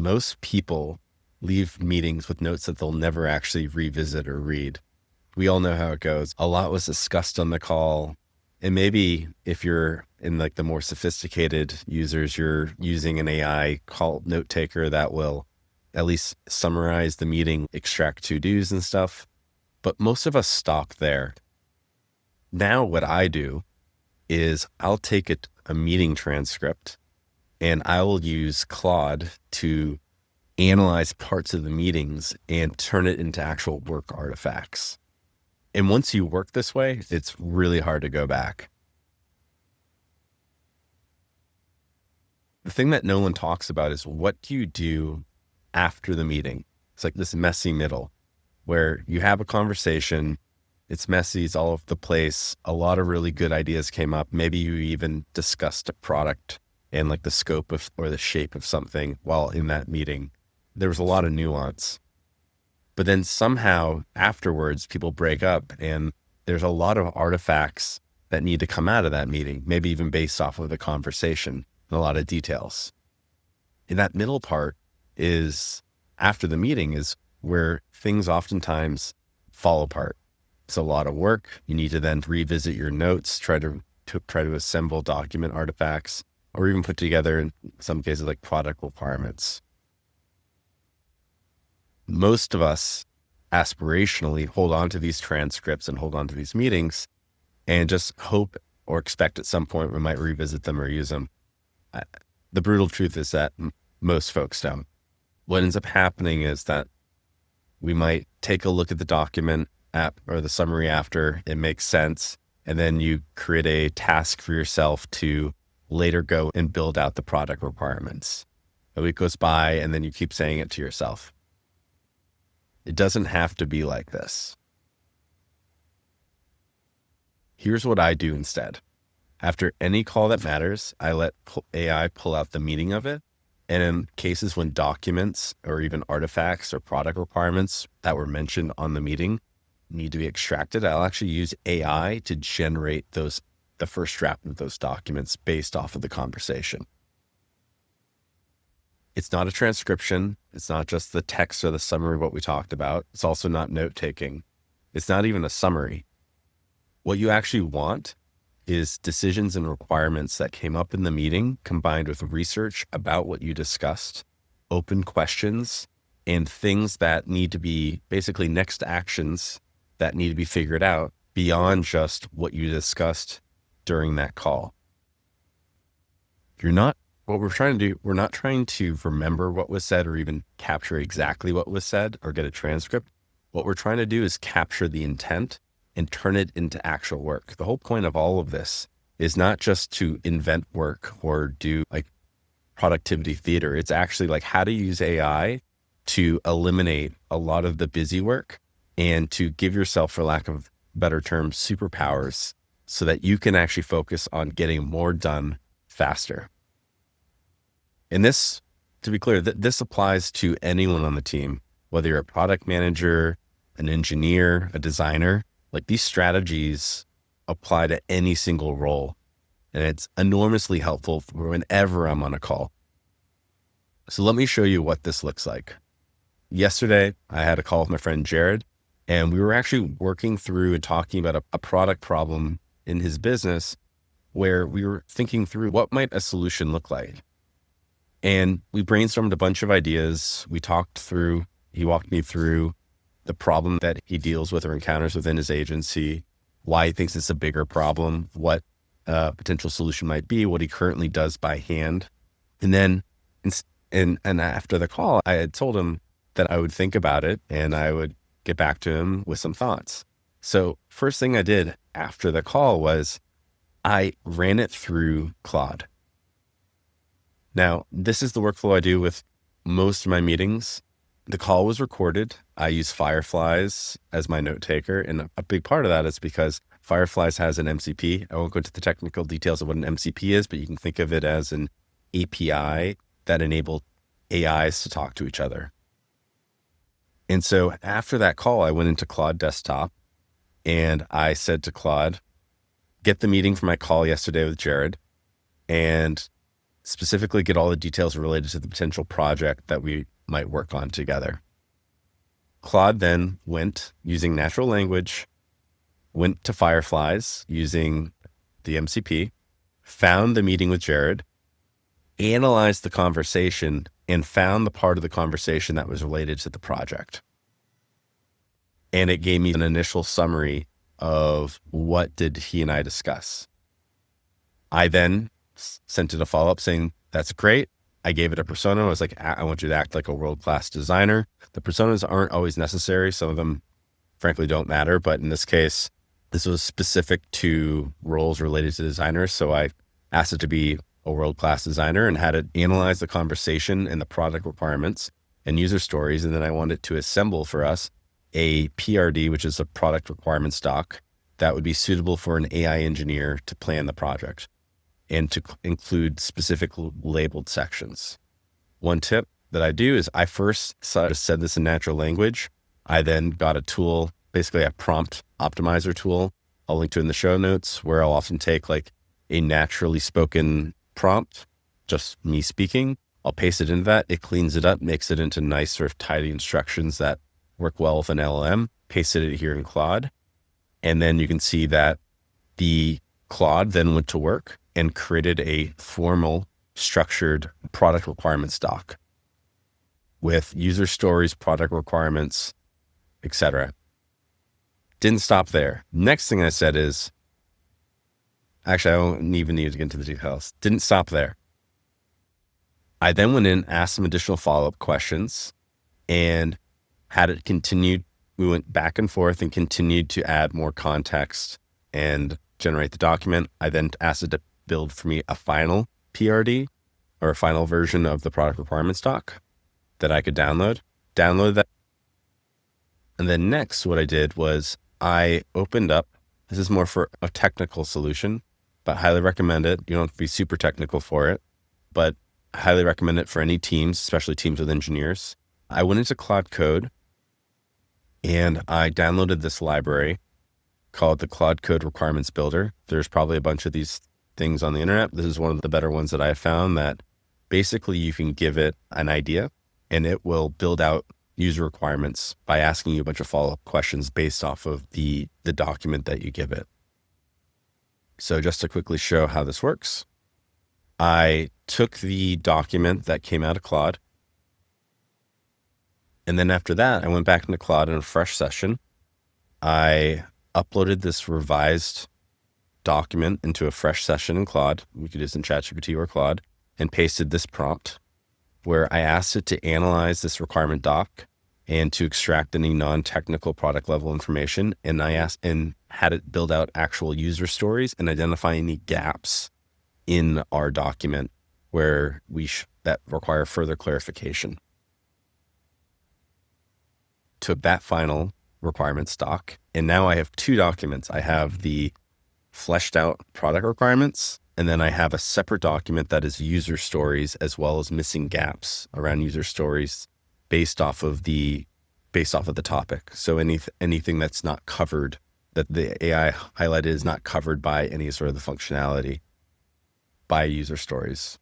most people leave meetings with notes that they'll never actually revisit or read. We all know how it goes. A lot was discussed on the call. And maybe if you're in like the more sophisticated users, you're using an AI call note taker that will at least summarize the meeting, extract to-dos and stuff. But most of us stop there. Now what I do is I'll take a meeting transcript and I will use Claude to analyze parts of the meetings and turn it into actual work artifacts. And once you work this way, it's really hard to go back. The thing that no one talks about is what do you do after the meeting? It's like this messy middle where you have a conversation. It's messy, it's all over the place. A lot of really good ideas came up. Maybe you even discussed a product and like the scope of or the shape of something while in that meeting. There was a lot of nuance. But then somehow afterwards, people break up and there's a lot of artifacts that need to come out of that meeting, maybe even based off of the conversation and a lot of details. And that middle part is after the meeting is where things oftentimes fall apart. It's a lot of work. You need to then revisit your notes, try to assemble document artifacts, or even put together, in some cases, like product requirements. Most of us aspirationally hold on to these transcripts and hold on to these meetings and just hope or expect at some point we might revisit them or use them. The brutal truth is that most folks don't. What ends up happening is that we might take a look at the document app or the summary after it makes sense. And then you create a task for yourself to later go and build out the product requirements. A week goes by and then you keep saying it to yourself. It doesn't have to be like this. Here's what I do instead. After any call that matters, I let AI pull out the meaning of it. And in cases when documents or even artifacts or product requirements that were mentioned on the meeting need to be extracted, I'll actually use AI to generate the first draft of those documents based off of the conversation. It's not a transcription. It's not just the text or the summary of what we talked about. It's also not note-taking. It's not even a summary. What you actually want is decisions and requirements that came up in the meeting combined with research about what you discussed, open questions, and things that need to be basically next actions that need to be figured out beyond just what you discussed during that call. What we're trying to do, we're not trying to remember what was said or even capture exactly what was said or get a transcript. What we're trying to do is capture the intent and turn it into actual work. The whole point of all of this is not just to invent work or do like productivity theater. It's actually like how to use AI to eliminate a lot of the busy work and to give yourself, for lack of better terms, superpowers so that you can actually focus on getting more done faster. And this, to be clear, this applies to anyone on the team, whether you're a product manager, an engineer, a designer. Like these strategies apply to any single role. And it's enormously helpful for whenever I'm on a call. So let me show you what this looks like. Yesterday, I had a call with my friend Jared, and we were actually working through and talking about a product problem in his business where we were thinking through what might a solution look like. And we brainstormed a bunch of ideas. He walked me through the problem that he deals with or encounters within his agency, why he thinks it's a bigger problem, what a potential solution might be, what he currently does by hand. And then, and after the call, I had told him that I would think about it and I would get back to him with some thoughts. So first thing I did after the call was I ran it through Claude. Now, this is the workflow I do with most of my meetings. The call was recorded. I use Fireflies as my note taker. And a big part of that is because Fireflies has an MCP. I won't go into the technical details of what an MCP is, but you can think of it as an API that enables AIs to talk to each other. And so after that call, I went into Claude Desktop and I said to Claude, get the meeting from my call yesterday with Jared and specifically get all the details related to the potential project that we might work on together. Claude then went, using natural language, went to Fireflies using the MCP, found the meeting with Jared, analyzed the conversation, and found the part of the conversation that was related to the project. And it gave me an initial summary of what did he and I discuss. I then sent it a follow-up saying, that's great. I gave it a persona. I was like, I want you to act like a world-class designer. The personas aren't always necessary. Some of them, frankly, don't matter. But in this case, this was specific to roles related to designers. So I asked it to be a world-class designer and had it analyze the conversation and the product requirements and user stories. And then I wanted to assemble for us a PRD, which is a product requirements doc that would be suitable for an AI engineer to plan the project and to include specific labeled sections. One tip that I do is I first said this in natural language. I then got a tool, basically a prompt optimizer tool. I'll link to it in the show notes, where I'll often take like a naturally spoken prompt, just me speaking. I'll paste it into that. It cleans it up, makes it into nice sort of tidy instructions that work well with an LLM, pasted it here in Claude. And then you can see that the Claude then went to work and created a formal, structured product requirements doc with user stories, product requirements, etc. Didn't stop there. Next thing I said is, actually, I don't even need to get into the details. Didn't stop there. I then went in, asked some additional follow-up questions, and had it continue. We went back and forth and continued to add more context and generate the document. I then asked it to build for me a final PRD or a final version of the product requirements doc that I could download that. And then next, what I did was I opened up, this is more for a technical solution, but highly recommend it. You don't have to be super technical for it, but I highly recommend it for any teams, especially teams with engineers. I went into Claude Code and I downloaded this library called the Claude Code Requirements Builder. There's probably a bunch of these things on the internet. This is one of the better ones that I found, that basically you can give it an idea and it will build out user requirements by asking you a bunch of follow-up questions based off of the document that you give it. So just to quickly show how this works, I took the document that came out of Claude, and then after that, I went back into Claude in a fresh session. I uploaded this revised document into a fresh session in Claude. We could use in ChatGPT or Claude, and pasted this prompt where I asked it to analyze this requirement doc and to extract any non-technical product level information. And I asked and had it build out actual user stories and identify any gaps in our document where that require further clarification. Took that final requirements doc, and now I have two documents. I have the fleshed out product requirements, and then I have a separate document that is user stories, as well as missing gaps around user stories based off of the topic. So anything that's not covered, that the AI highlighted is not covered by any sort of the functionality by user stories.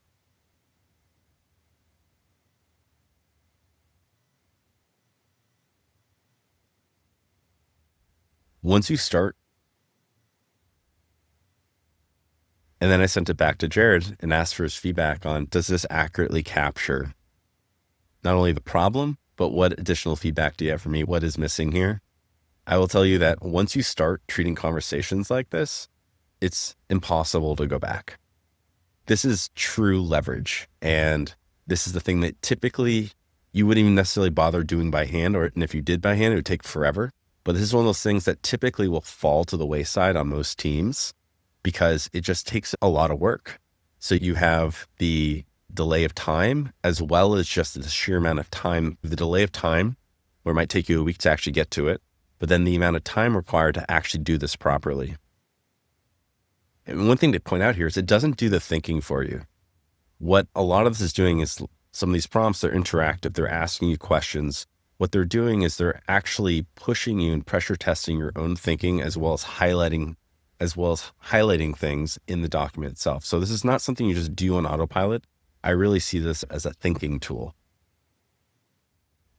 Once you start, and then I sent it back to Jared and asked for his feedback on, does this accurately capture not only the problem, but what additional feedback do you have for me? What is missing here? I will tell you that once you start treating conversations like this, it's impossible to go back. This is true leverage. And this is the thing that typically you wouldn't even necessarily bother doing by hand, and if you did by hand, it would take forever. But this is one of those things that typically will fall to the wayside on most teams because it just takes a lot of work. So you have the delay of time, as well as just the sheer amount of time, the delay of time, where it might take you a week to actually get to it, but then the amount of time required to actually do this properly. And one thing to point out here is it doesn't do the thinking for you. What a lot of this is doing is some of these prompts, they're interactive. They're asking you questions. What they're doing is they're actually pushing you and pressure testing your own thinking, as well as highlighting things in the document itself. So this is not something you just do on autopilot. I really see this as a thinking tool.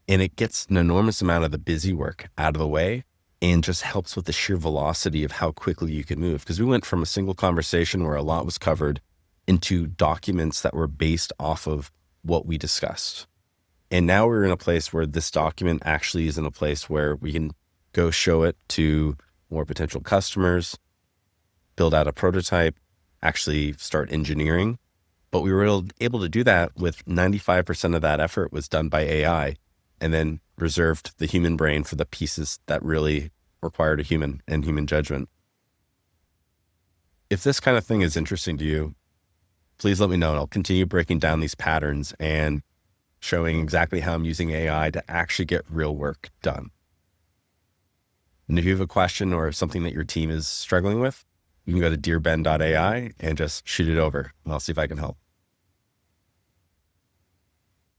And it gets an enormous amount of the busy work out of the way and just helps with the sheer velocity of how quickly you can move. Because we went from a single conversation where a lot was covered into documents that were based off of what we discussed. And now we're in a place where this document actually is in a place where we can go show it to more potential customers, build out a prototype, actually start engineering. But we were able to do that with 95% of that effort was done by AI, and then reserved the human brain for the pieces that really required a human and human judgment. If this kind of thing is interesting to you, please let me know, and I'll continue breaking down these patterns and showing exactly how I'm using AI to actually get real work done. And if you have a question or something that your team is struggling with, you can go to DearBen.ai and just shoot it over, and I'll see if I can help.